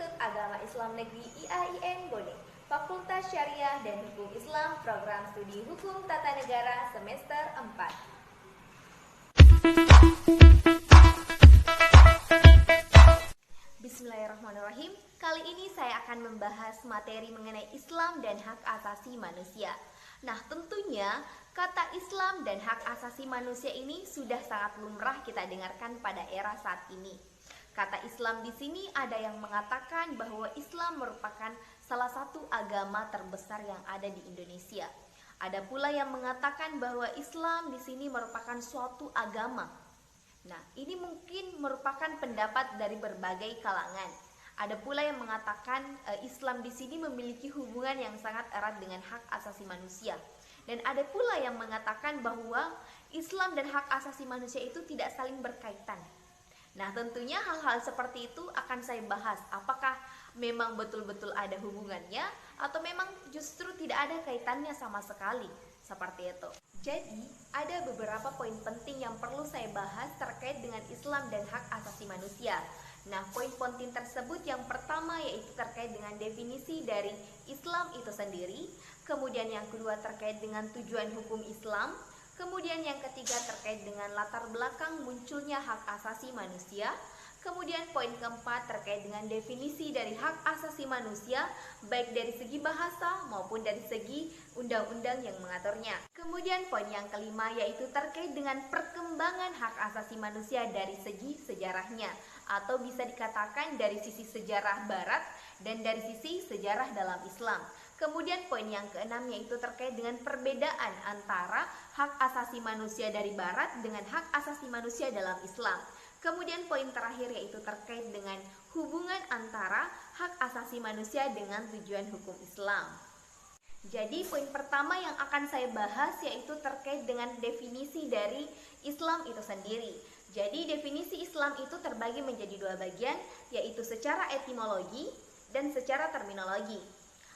Institut Agama Islam Negeri IAIN Bone, Fakultas Syariah dan Hukum Islam, Program Studi Hukum Tata Negara semester 4. Bismillahirrahmanirrahim. Kali ini saya akan membahas materi mengenai Islam dan hak asasi manusia. Nah, tentunya kata Islam dan hak asasi manusia ini sudah sangat lumrah kita dengarkan pada era saat ini. Kata Islam di sini ada yang mengatakan bahwa Islam merupakan salah satu agama terbesar yang ada di Indonesia. Ada pula yang mengatakan bahwa Islam di sini merupakan suatu agama. Nah, ini mungkin merupakan pendapat dari berbagai kalangan. Ada pula yang mengatakan Islam di sini memiliki hubungan yang sangat erat dengan hak asasi manusia. Dan ada pula yang mengatakan bahwa Islam dan hak asasi manusia itu tidak saling berkaitan. Nah, tentunya hal-hal seperti itu akan saya bahas. Apakah memang betul-betul ada hubungannya atau memang justru tidak ada kaitannya sama sekali? Seperti itu. Jadi, ada beberapa poin penting yang perlu saya bahas terkait dengan Islam dan hak asasi manusia. Nah, poin penting tersebut yang pertama yaitu terkait dengan definisi dari Islam itu sendiri. Kemudian yang kedua terkait dengan tujuan hukum Islam. Kemudian yang ketiga terkait dengan latar belakang munculnya hak asasi manusia. Kemudian poin keempat terkait dengan definisi dari hak asasi manusia, baik dari segi bahasa maupun dari segi undang-undang yang mengaturnya. Kemudian poin yang kelima yaitu terkait dengan perkembangan hak asasi manusia dari segi sejarahnya, atau bisa dikatakan dari sisi sejarah barat dan dari sisi sejarah dalam Islam. Kemudian poin yang keenam yaitu terkait dengan perbedaan antara hak asasi manusia dari barat dengan hak asasi manusia dalam Islam. Kemudian poin terakhir yaitu terkait dengan hubungan antara hak asasi manusia dengan tujuan hukum Islam. Jadi poin pertama yang akan saya bahas yaitu terkait dengan definisi dari Islam itu sendiri. Jadi definisi Islam itu terbagi menjadi dua bagian, yaitu secara etimologi dan secara terminologi.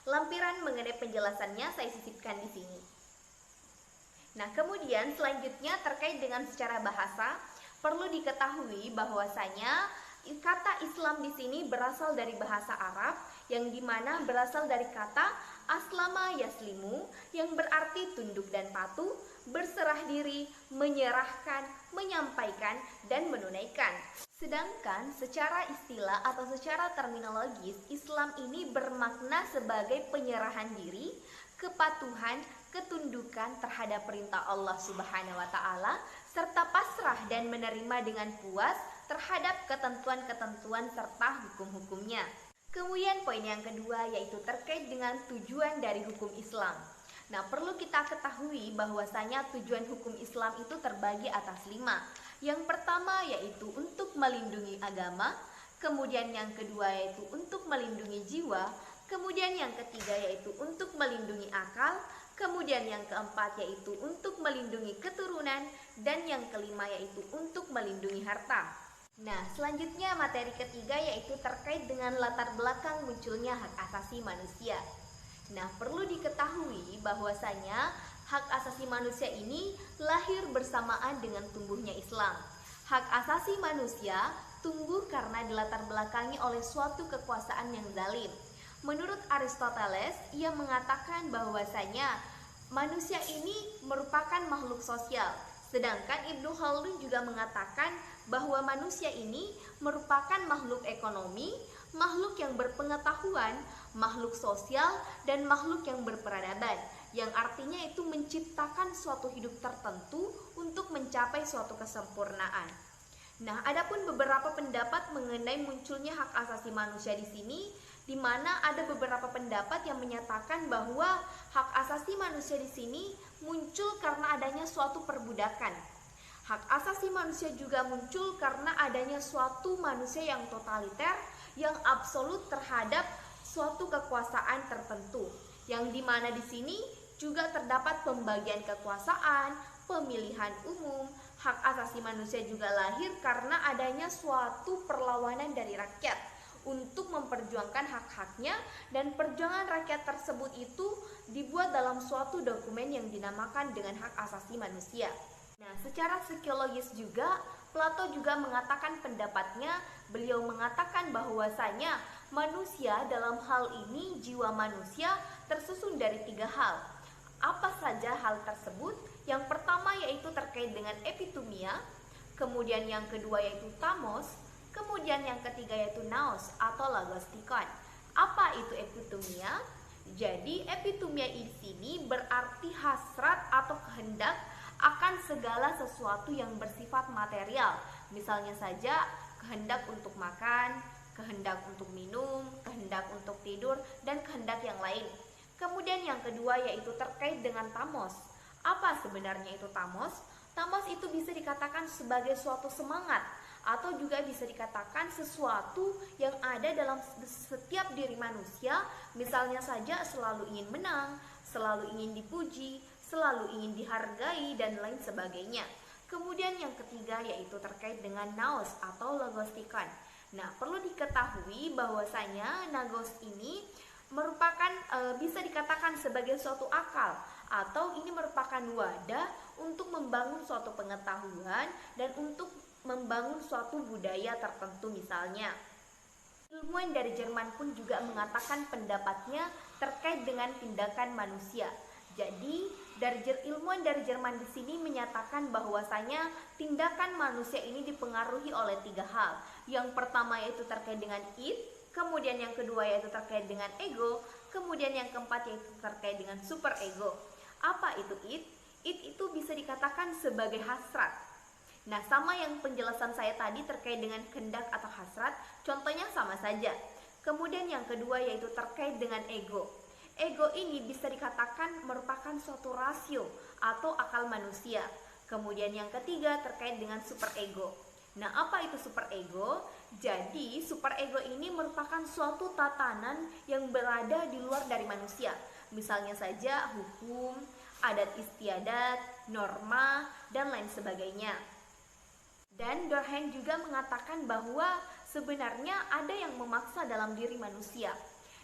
Lampiran mengenai penjelasannya saya sisipkan di sini. Nah, kemudian selanjutnya terkait dengan secara bahasa, perlu diketahui bahwasanya kata Islam di sini berasal dari bahasa Arab yang dimana berasal dari kata aslama yaslimu yang berarti tunduk dan patuh, berserah diri, menyerahkan, menyampaikan, dan menunaikan. Sedangkan secara istilah atau secara terminologis, Islam ini bermakna sebagai penyerahan diri, kepatuhan, ketundukan terhadap perintah Allah Subhanahu wa taala serta pasrah dan menerima dengan puas terhadap ketentuan-ketentuan serta hukum-hukumnya. Kemudian poin yang kedua yaitu terkait dengan tujuan dari hukum Islam. Nah, perlu kita ketahui bahwasanya tujuan hukum Islam itu terbagi atas 5. Yang pertama yaitu untuk melindungi agama, kemudian yang kedua yaitu untuk melindungi jiwa, kemudian yang ketiga yaitu untuk melindungi akal, kemudian yang keempat yaitu untuk melindungi keturunan, dan yang kelima yaitu untuk melindungi harta. Nah, selanjutnya materi ketiga yaitu terkait dengan latar belakang munculnya hak asasi manusia. Nah, perlu diketahui bahwasanya hak asasi manusia ini lahir bersamaan dengan tumbuhnya Islam. Hak asasi manusia tumbuh karena dilatar belakangi oleh suatu kekuasaan yang zalim. Menurut Aristoteles, ia mengatakan bahwasanya manusia ini merupakan makhluk sosial. Sedangkan Ibnu Khaldun juga mengatakan bahwa manusia ini merupakan makhluk ekonomi, makhluk yang berpengetahuan, makhluk sosial, dan makhluk yang berperadaban, yang artinya itu menciptakan suatu hidup tertentu untuk mencapai suatu kesempurnaan. Nah, adapun beberapa pendapat mengenai munculnya hak asasi manusia di sini, di mana ada beberapa pendapat yang menyatakan bahwa hak asasi manusia di sini muncul karena adanya suatu perbudakan. Hak asasi manusia juga muncul karena adanya suatu manusia yang totaliter, yang absolut terhadap suatu kekuasaan tertentu, yang dimana di sini juga terdapat pembagian kekuasaan, pemilihan umum. Hak asasi manusia juga lahir karena adanya suatu perlawanan dari rakyat untuk memperjuangkan hak-haknya, dan perjuangan rakyat tersebut itu dibuat dalam suatu dokumen yang dinamakan dengan hak asasi manusia. Nah, secara psikologis juga Plato juga mengatakan pendapatnya. Beliau mengatakan bahwasanya manusia dalam hal ini, jiwa manusia tersusun dari 3 hal. Apa saja hal tersebut? Yang pertama yaitu terkait dengan epitumia, kemudian yang kedua yaitu thamos, kemudian yang ketiga yaitu naos atau logostikon. Apa itu epitumia? Jadi epitumia di sini berarti hasrat atau kehendak akan segala sesuatu yang bersifat material. Misalnya saja kehendak untuk makan, kehendak untuk minum, kehendak untuk tidur, dan kehendak yang lain. Kemudian yang kedua yaitu terkait dengan thamos. Apa sebenarnya itu thamos? Thamos itu bisa dikatakan sebagai suatu semangat atau juga bisa dikatakan sesuatu yang ada dalam setiap diri manusia. Misalnya saja selalu ingin menang, selalu ingin dipuji, selalu ingin dihargai, dan lain sebagainya. Kemudian yang ketiga yaitu terkait dengan naos atau logostikon. Nah, perlu diketahui bahwasanya nagos ini merupakan bisa dikatakan sebagai suatu akal, atau ini merupakan wadah untuk membangun suatu pengetahuan dan untuk membangun suatu budaya tertentu misalnya. Ilmuwan dari Jerman pun juga mengatakan pendapatnya terkait dengan tindakan manusia. Jadi, ilmuwan dari Jerman di sini menyatakan bahwasanya tindakan manusia ini dipengaruhi oleh 3 hal. Yang pertama yaitu terkait dengan id, kemudian yang kedua yaitu terkait dengan ego, kemudian yang keempat yaitu terkait dengan super ego. Apa itu id? Id itu bisa dikatakan sebagai hasrat. Nah, sama yang penjelasan saya tadi terkait dengan kehendak atau hasrat, contohnya sama saja. Kemudian yang kedua yaitu terkait dengan ego. Ego ini bisa dikatakan merupakan suatu rasio atau akal manusia. Kemudian yang ketiga terkait dengan super ego. Nah, apa itu super ego? Jadi, super ego ini merupakan suatu tatanan yang berada di luar dari manusia. Misalnya saja hukum, adat istiadat, norma, dan lain sebagainya. Dan Durkheim juga mengatakan bahwa sebenarnya ada yang memaksa dalam diri manusia.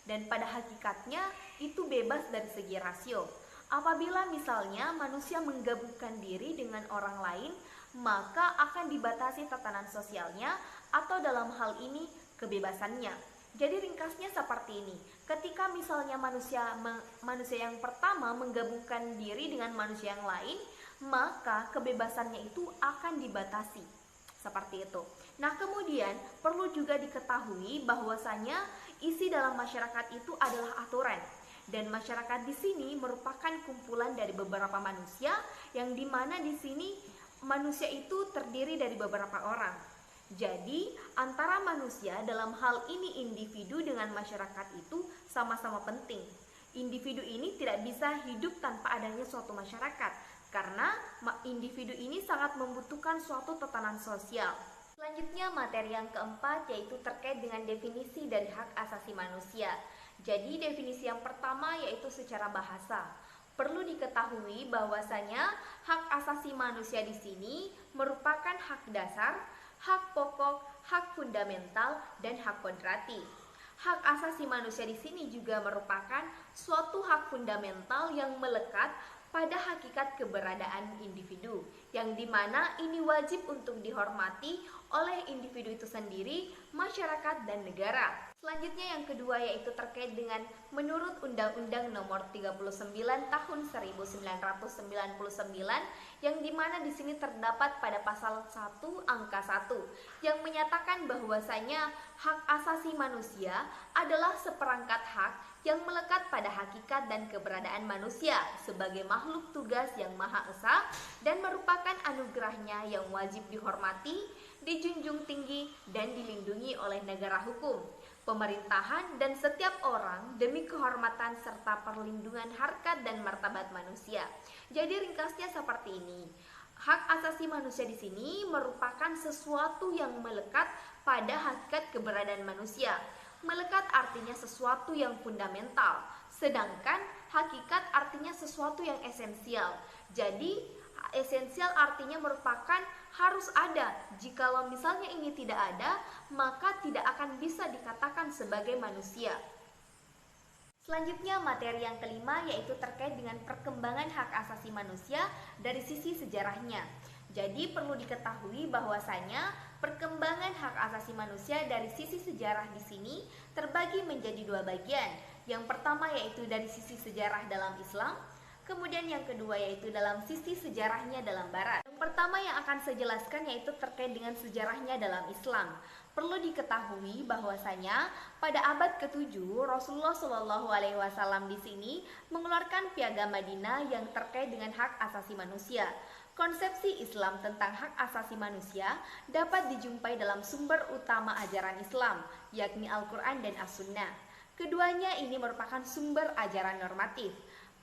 Dan pada hakikatnya itu bebas dari segi rasio. Apabila misalnya manusia menggabungkan diri dengan orang lain, maka akan dibatasi tatanan sosialnya atau dalam hal ini kebebasannya. Jadi ringkasnya seperti ini. Ketika misalnya manusia yang pertama menggabungkan diri dengan manusia yang lain, maka kebebasannya itu akan dibatasi. Seperti itu. Nah, kemudian perlu juga diketahui bahwasanya isi dalam masyarakat itu adalah aturan. Dan masyarakat di sini merupakan kumpulan dari beberapa manusia yang dimana di sini manusia itu terdiri dari beberapa orang. Jadi antara manusia dalam hal ini individu dengan masyarakat itu sama-sama penting. Individu ini tidak bisa hidup tanpa adanya suatu masyarakat karena individu ini sangat membutuhkan suatu tatanan sosial. Selanjutnya materi yang keempat yaitu terkait dengan definisi dari hak asasi manusia. Jadi definisi yang pertama yaitu secara bahasa. Perlu diketahui bahwasanya hak asasi manusia di sini merupakan hak dasar, hak pokok, hak fundamental, dan hak kodrati. Hak asasi manusia di sini juga merupakan suatu hak fundamental yang melekat pada hakikat keberadaan individu, yang dimana ini wajib untuk dihormati oleh individu itu sendiri, masyarakat, dan negara. Selanjutnya yang kedua yaitu terkait dengan menurut Undang-Undang Nomor 39 Tahun 1999 yang dimana di sini terdapat pada pasal 1 angka 1 yang menyatakan bahwasanya hak asasi manusia adalah seperangkat hak yang melekat pada hakikat dan keberadaan manusia sebagai makhluk tugas yang maha esa dan merupakan anugerahnya yang wajib dihormati, dijunjung tinggi, dan dilindungi oleh negara hukum, pemerintahan, dan setiap orang demi kehormatan serta perlindungan harkat dan martabat manusia. Jadi ringkasnya seperti ini. Hak asasi manusia di sini merupakan sesuatu yang melekat pada hakikat keberadaan manusia. Melekat artinya sesuatu yang fundamental, sedangkan hakikat artinya sesuatu yang esensial. Jadi esensial artinya merupakan harus ada. Jikalau misalnya ini tidak ada, maka tidak akan bisa dikatakan sebagai manusia. Selanjutnya materi yang kelima yaitu terkait dengan perkembangan hak asasi manusia dari sisi sejarahnya. Jadi perlu diketahui bahwasanya perkembangan hak asasi manusia dari sisi sejarah di sini terbagi menjadi dua bagian. Yang pertama yaitu dari sisi sejarah dalam Islam, kemudian yang kedua yaitu dalam sisi sejarahnya dalam Barat. Yang pertama yang akan saya jelaskan yaitu terkait dengan sejarahnya dalam Islam. Perlu diketahui bahwasanya pada abad ke-7 Rasulullah Shallallahu Alaihi Wasallam di sini mengeluarkan Piagam Madinah yang terkait dengan hak asasi manusia. Konsepsi Islam tentang hak asasi manusia dapat dijumpai dalam sumber utama ajaran Islam, yakni Al-Quran dan As-Sunnah. Keduanya ini merupakan sumber ajaran normatif.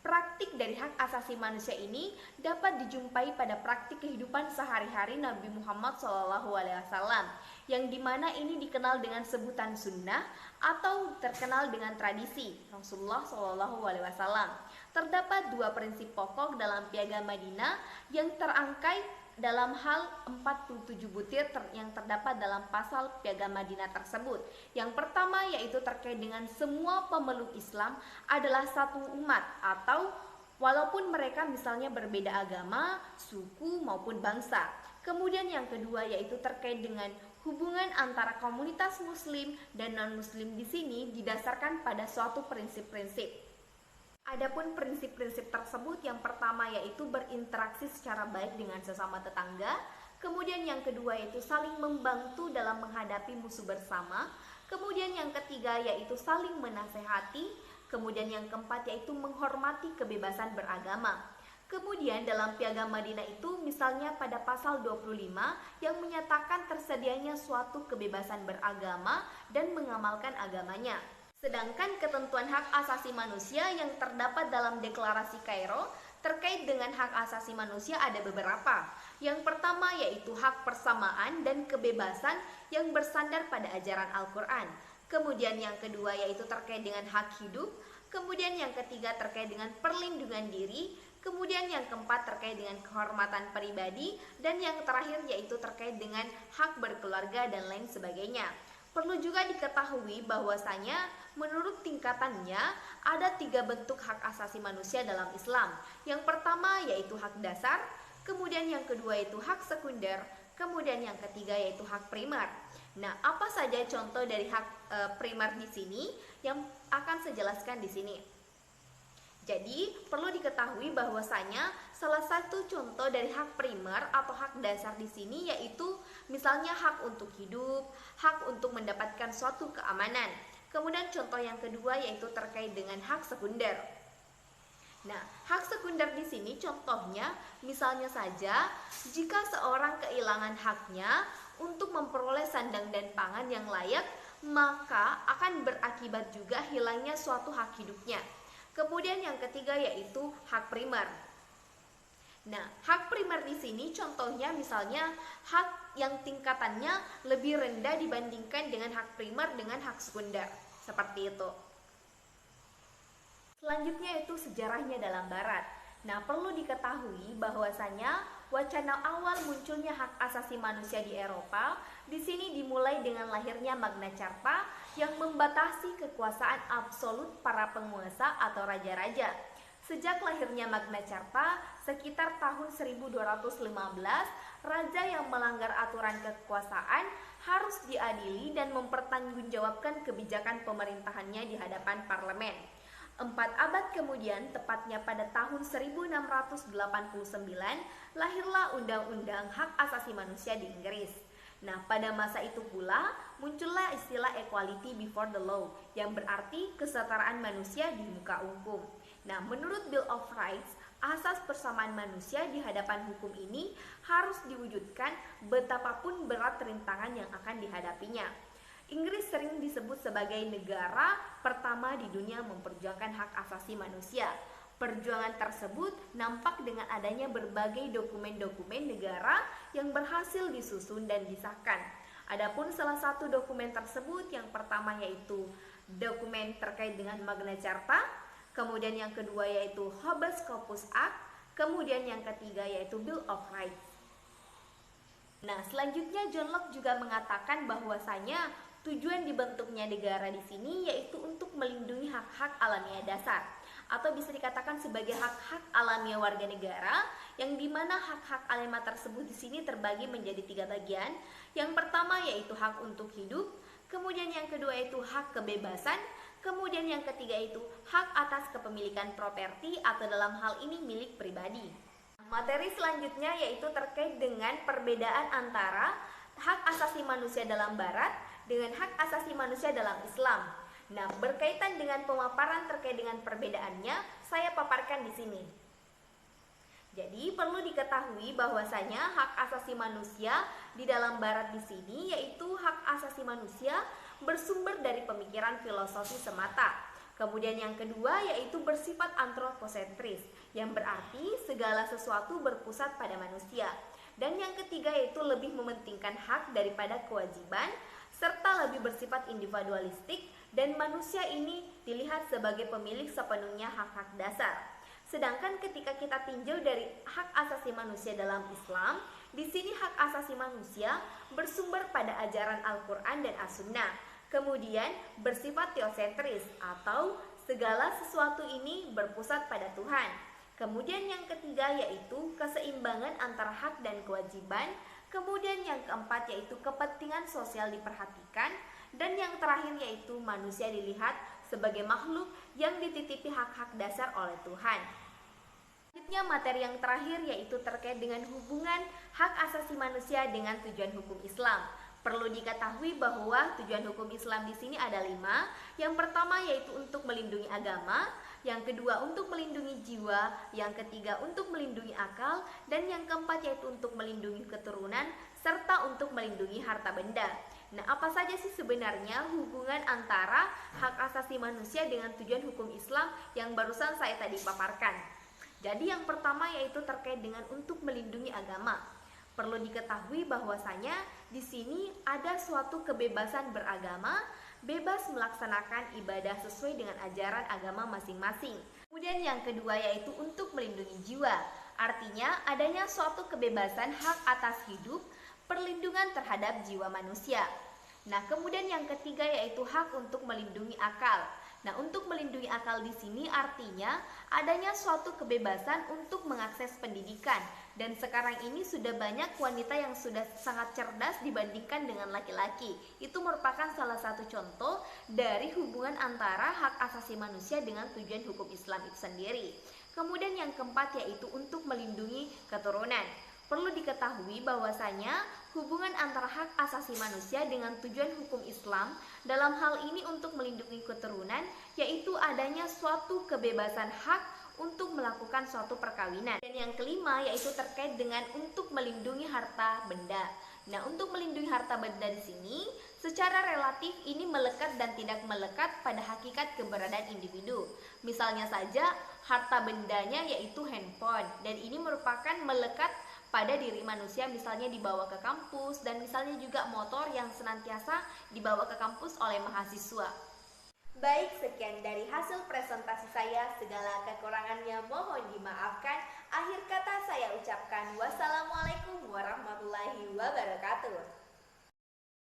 Praktik dari hak asasi manusia ini dapat dijumpai pada praktik kehidupan sehari-hari Nabi Muhammad SAW, yang dimana ini dikenal dengan sebutan sunnah atau terkenal dengan tradisi Rasulullah SAW. Terdapat dua prinsip pokok dalam Piagam Madinah yang terangkai dalam hal 47 butir yang terdapat dalam pasal Piagam Madinah tersebut. Yang pertama yaitu terkait dengan semua pemeluk Islam adalah satu umat atau walaupun mereka misalnya berbeda agama, suku maupun bangsa. Kemudian yang kedua yaitu terkait dengan hubungan antara komunitas muslim dan non-muslim di sini didasarkan pada suatu prinsip-prinsip. Adapun prinsip-prinsip tersebut yang pertama yaitu berinteraksi secara baik dengan sesama tetangga, kemudian yang kedua yaitu saling membantu dalam menghadapi musuh bersama, kemudian yang ketiga yaitu saling menasehati, kemudian yang keempat yaitu menghormati kebebasan beragama. Kemudian dalam Piagam Madinah itu misalnya pada pasal 25 yang menyatakan tersedianya suatu kebebasan beragama dan mengamalkan agamanya. Sedangkan ketentuan hak asasi manusia yang terdapat dalam Deklarasi Kairo terkait dengan hak asasi manusia ada beberapa. Yang pertama yaitu hak persamaan dan kebebasan yang bersandar pada ajaran Al-Quran. Kemudian yang kedua yaitu terkait dengan hak hidup. Kemudian yang ketiga terkait dengan perlindungan diri. Kemudian yang keempat terkait dengan kehormatan pribadi. Dan yang terakhir yaitu terkait dengan hak berkeluarga dan lain sebagainya. Perlu juga diketahui bahwasanya menurut tingkatannya ada 3 bentuk hak asasi manusia dalam Islam. Yang pertama yaitu hak dasar, kemudian yang kedua yaitu hak sekunder, kemudian yang ketiga yaitu hak primer. Nah, apa saja contoh dari hak primer di sini yang akan saya jelaskan di sini. Jadi, perlu diketahui bahwasanya salah satu contoh dari hak primer atau hak dasar di sini yaitu misalnya hak untuk hidup, hak untuk mendapatkan suatu keamanan. Kemudian contoh yang kedua yaitu terkait dengan hak sekunder. Nah, hak sekunder di sini contohnya misalnya saja jika seorang kehilangan haknya untuk memperoleh sandang dan pangan yang layak, maka akan berakibat juga hilangnya suatu hak hidupnya. Kemudian yang ketiga yaitu hak primer. Nah, hak primer di sini contohnya misalnya hak yang tingkatannya lebih rendah dibandingkan dengan hak primer dengan hak sekunder. Seperti itu. Selanjutnya itu sejarahnya dalam Barat. Nah, perlu diketahui bahwasanya wacana awal munculnya hak asasi manusia di Eropa di sini dimulai dengan lahirnya Magna Carta yang membatasi kekuasaan absolut para penguasa atau raja-raja. Sejak lahirnya Magna Carta sekitar tahun 1215, raja yang melanggar aturan kekuasaan harus diadili dan mempertanggungjawabkan kebijakan pemerintahannya di hadapan parlemen. 4 abad kemudian, tepatnya pada tahun 1689, lahirlah Undang-Undang Hak Asasi Manusia di Inggris. Nah, pada masa itu pula muncullah istilah equality before the law, yang berarti kesetaraan manusia di muka hukum. Nah, menurut Bill of Rights, asas persamaan manusia di hadapan hukum ini harus diwujudkan betapapun berat rintangan yang akan dihadapinya. Inggris sering disebut sebagai negara pertama di dunia memperjuangkan hak asasi manusia. Perjuangan tersebut nampak dengan adanya berbagai dokumen-dokumen negara yang berhasil disusun dan disahkan. Adapun salah satu dokumen tersebut yang pertama yaitu dokumen terkait dengan Magna Carta, kemudian yang kedua yaitu Habeas Corpus Act, kemudian yang ketiga yaitu Bill of Rights. Nah, selanjutnya John Locke juga mengatakan bahwasanya tujuan dibentuknya negara di sini yaitu untuk melindungi hak-hak alamiah dasar. atau bisa dikatakan sebagai hak-hak alamiah warga negara, yang dimana hak-hak alamiah tersebut di sini terbagi menjadi 3 bagian. Yang pertama yaitu hak untuk hidup, kemudian yang kedua yaitu hak kebebasan, kemudian yang ketiga itu hak atas kepemilikan properti atau dalam hal ini milik pribadi. Materi selanjutnya yaitu terkait dengan perbedaan antara hak asasi manusia dalam Barat dengan hak asasi manusia dalam Islam. Nah, berkaitan dengan pemaparan terkait dengan perbedaannya, saya paparkan di sini. Jadi, perlu diketahui bahwasanya hak asasi manusia di dalam Barat di sini yaitu hak asasi manusia bersumber dari pemikiran filosofi semata. Kemudian yang kedua yaitu bersifat antroposentris, yang berarti segala sesuatu berpusat pada manusia. Dan yang ketiga yaitu lebih mementingkan hak daripada kewajiban, serta lebih bersifat individualistik, dan manusia ini dilihat sebagai pemilik sepenuhnya hak-hak dasar. Sedangkan ketika kita tinjau dari hak asasi manusia dalam Islam, di sini hak asasi manusia bersumber pada ajaran Al-Quran dan As-Sunnah. Kemudian bersifat teosentris atau segala sesuatu ini berpusat pada Tuhan. Kemudian yang ketiga yaitu keseimbangan antara hak dan kewajiban. Kemudian yang keempat yaitu kepentingan sosial diperhatikan. Dan yang terakhir yaitu manusia dilihat sebagai makhluk yang dititipi hak-hak dasar oleh Tuhan. Selanjutnya materi yang terakhir yaitu terkait dengan hubungan hak asasi manusia dengan tujuan hukum Islam. Perlu diketahui bahwa tujuan hukum Islam di sini ada 5. Yang pertama yaitu untuk melindungi agama, yang kedua untuk melindungi jiwa, yang ketiga untuk melindungi akal, dan yang keempat yaitu untuk melindungi keturunan serta untuk melindungi harta benda. Nah, apa saja sih sebenarnya hubungan antara hak asasi manusia dengan tujuan hukum Islam yang barusan saya tadi paparkan? Jadi yang pertama yaitu terkait dengan untuk melindungi agama. Perlu diketahui bahwasanya di sini ada suatu kebebasan beragama, bebas melaksanakan ibadah sesuai dengan ajaran agama masing-masing. Kemudian yang kedua yaitu untuk melindungi jiwa. Artinya adanya suatu kebebasan hak atas hidup, perlindungan terhadap jiwa manusia. Nah, kemudian yang ketiga yaitu hak untuk melindungi akal. Nah, untuk melindungi akal di sini artinya adanya suatu kebebasan untuk mengakses pendidikan. Dan sekarang ini sudah banyak wanita yang sudah sangat cerdas dibandingkan dengan laki-laki. Itu merupakan salah satu contoh dari hubungan antara hak asasi manusia dengan tujuan hukum Islam itu sendiri. Kemudian yang keempat yaitu untuk melindungi keturunan. Perlu diketahui bahwasanya hubungan antara hak asasi manusia dengan tujuan hukum Islam dalam hal ini untuk melindungi keturunan yaitu adanya suatu kebebasan hak untuk melakukan suatu perkawinan. Dan yang kelima yaitu terkait dengan untuk melindungi harta benda. Nah, untuk melindungi harta benda di sini secara relatif ini melekat dan tidak melekat pada hakikat keberadaan individu. Misalnya saja harta bendanya yaitu handphone, dan ini merupakan melekat pada diri manusia, misalnya dibawa ke kampus, dan misalnya juga motor yang senantiasa dibawa ke kampus oleh mahasiswa. Baik, sekian dari hasil presentasi saya. Segala kekurangannya mohon dimaafkan. Akhir kata saya ucapkan wassalamualaikum warahmatullahi wabarakatuh.